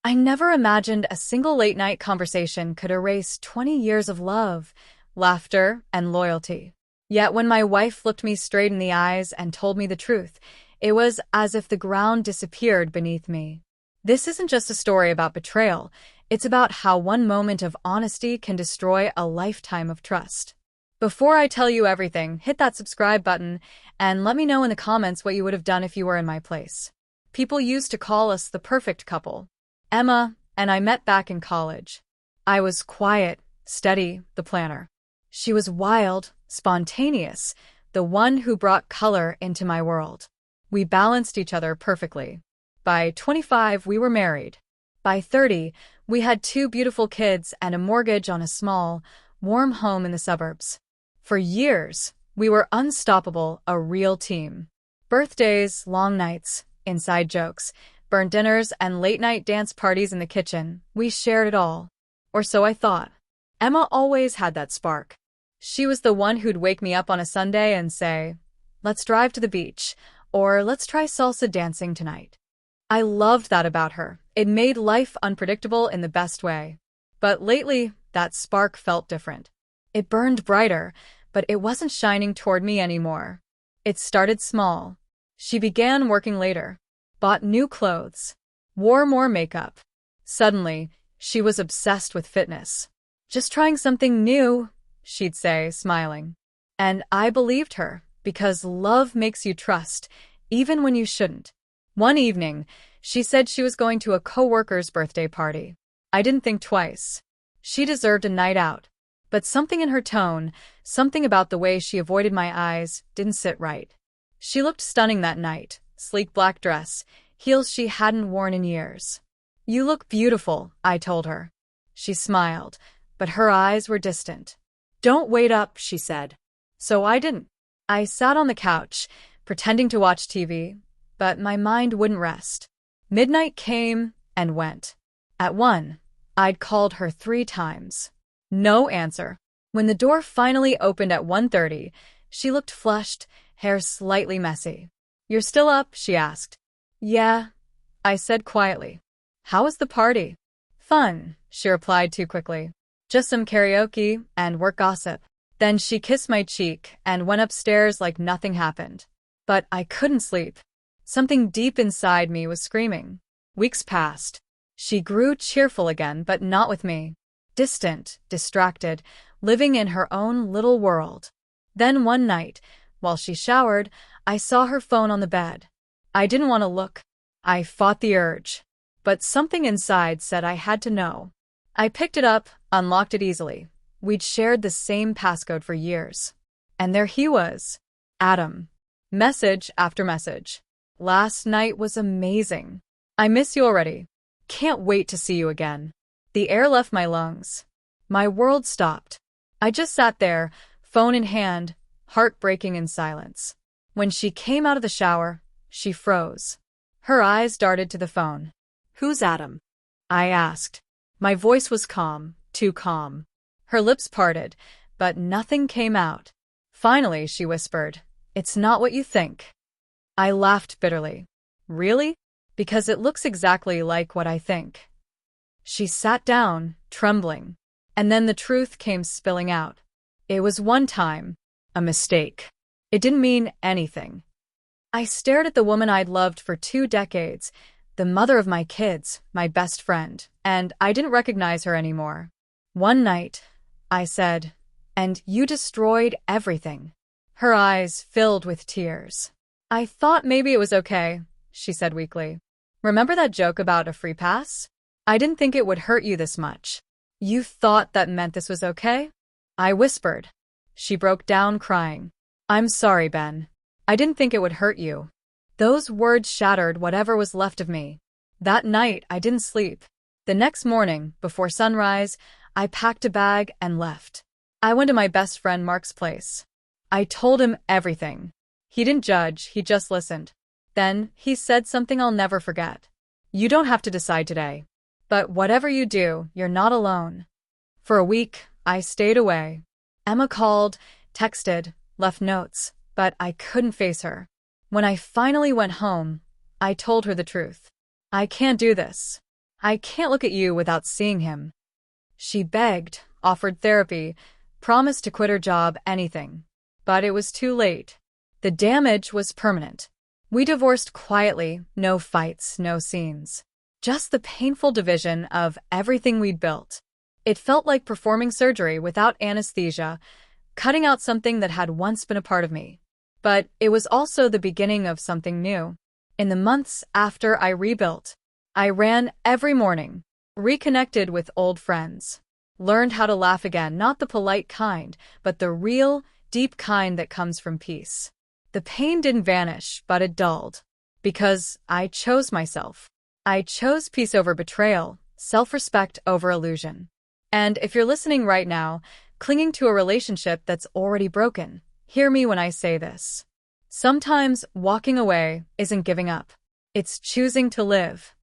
I never imagined a single late-night conversation could erase 20 years of love, laughter, and loyalty. Yet when my wife looked me straight in the eyes and told me the truth, it was as if the ground disappeared beneath me. This isn't just a story about betrayal, it's about how one moment of honesty can destroy a lifetime of trust. Before I tell you everything, hit that subscribe button and let me know in the comments what you would have done if you were in my place. People used to call us the perfect couple. Emma and I met back in college. I was quiet, steady, the planner. She was wild, spontaneous, the one who brought color into my world. We balanced each other perfectly. By 25, we were married. By 30, we had 2 beautiful kids and a mortgage on a small, warm home in the suburbs. For years, we were unstoppable, a real team. Birthdays, long nights, inside jokes, burnt dinners, and late-night dance parties in the kitchen, we shared it all. Or so I thought. Emma always had that spark. She was the one who'd wake me up on a Sunday and say, "Let's drive to the beach," or "Let's try salsa dancing tonight." I loved that about her. It made life unpredictable in the best way. But lately, that spark felt different. It burned brighter, but it wasn't shining toward me anymore. It started small. She began working later, bought new clothes, wore more makeup. Suddenly, she was obsessed with fitness. "Just trying something new," she'd say, smiling. And I believed her, because love makes you trust, even when you shouldn't. One evening, she said she was going to a coworker's birthday party. I didn't think twice. She deserved a night out. But something in her tone, something about the way she avoided my eyes, didn't sit right. She looked stunning that night, sleek black dress, heels she hadn't worn in years. "You look beautiful," I told her. She smiled, but her eyes were distant. "Don't wait up," she said. So I didn't. I sat on the couch, pretending to watch TV, but my mind wouldn't rest. Midnight came and went. At 1, I'd called her 3 times. No answer. When the door finally opened at 1:30, she looked flushed, hair slightly messy. "You're still up?" she asked. "Yeah," I said quietly. "How was the party?" "Fun," she replied too quickly. "Just some karaoke and work gossip." Then she kissed my cheek and went upstairs like nothing happened. But I couldn't sleep. Something deep inside me was screaming. Weeks passed. She grew cheerful again, but not with me. Distant, distracted, living in her own little world. Then one night, while she showered, I saw her phone on the bed. I didn't want to look. I fought the urge. But something inside said I had to know. I picked it up, unlocked it easily. We'd shared the same passcode for years. And there he was. Adam. Message after message. "Last night was amazing. I miss you already. Can't wait to see you again." The air left my lungs. My world stopped. I just sat there, phone in hand, heart breaking in silence. When she came out of the shower, she froze. Her eyes darted to the phone. "Who's Adam?" I asked. My voice was calm, too calm. Her lips parted, but nothing came out. Finally, she whispered, "It's not what you think." I laughed bitterly. "Really?" "Because it looks exactly like what I think." She sat down, trembling. And then the truth came spilling out. It was one time, a mistake. It didn't mean anything. I stared at the woman I'd loved for 2 decades, the mother of my kids, my best friend, and I didn't recognize her anymore. One night, I said, "And you destroyed everything." Her eyes filled with tears. "I thought maybe it was okay," she said weakly. "Remember that joke about a free pass? I didn't think it would hurt you this much." "You thought that meant this was okay?" I whispered. She broke down crying. "I'm sorry, Ben. I didn't think it would hurt you." Those words shattered whatever was left of me. That night, I didn't sleep. The next morning, before sunrise, I packed a bag and left. I went to my best friend Mark's place. I told him everything. He didn't judge, he just listened. Then, he said something I'll never forget. "You don't have to decide today. But whatever you do, you're not alone." For a week, I stayed away. Emma called, texted, left notes, but I couldn't face her. When I finally went home, I told her the truth. "I can't do this. I can't look at you without seeing him." She begged, offered therapy, promised to quit her job, anything. But it was too late. The damage was permanent. We divorced quietly, no fights, no scenes. Just the painful division of everything we'd built. It felt like performing surgery without anesthesia, cutting out something that had once been a part of me. But it was also the beginning of something new. In the months after I rebuilt, I ran every morning, reconnected with old friends, learned how to laugh again, not the polite kind, but the real, deep kind that comes from peace. The pain didn't vanish, but it dulled. Because I chose myself. I chose peace over betrayal, self-respect over illusion. And if you're listening right now, clinging to a relationship that's already broken, hear me when I say this. Sometimes walking away isn't giving up. It's choosing to live.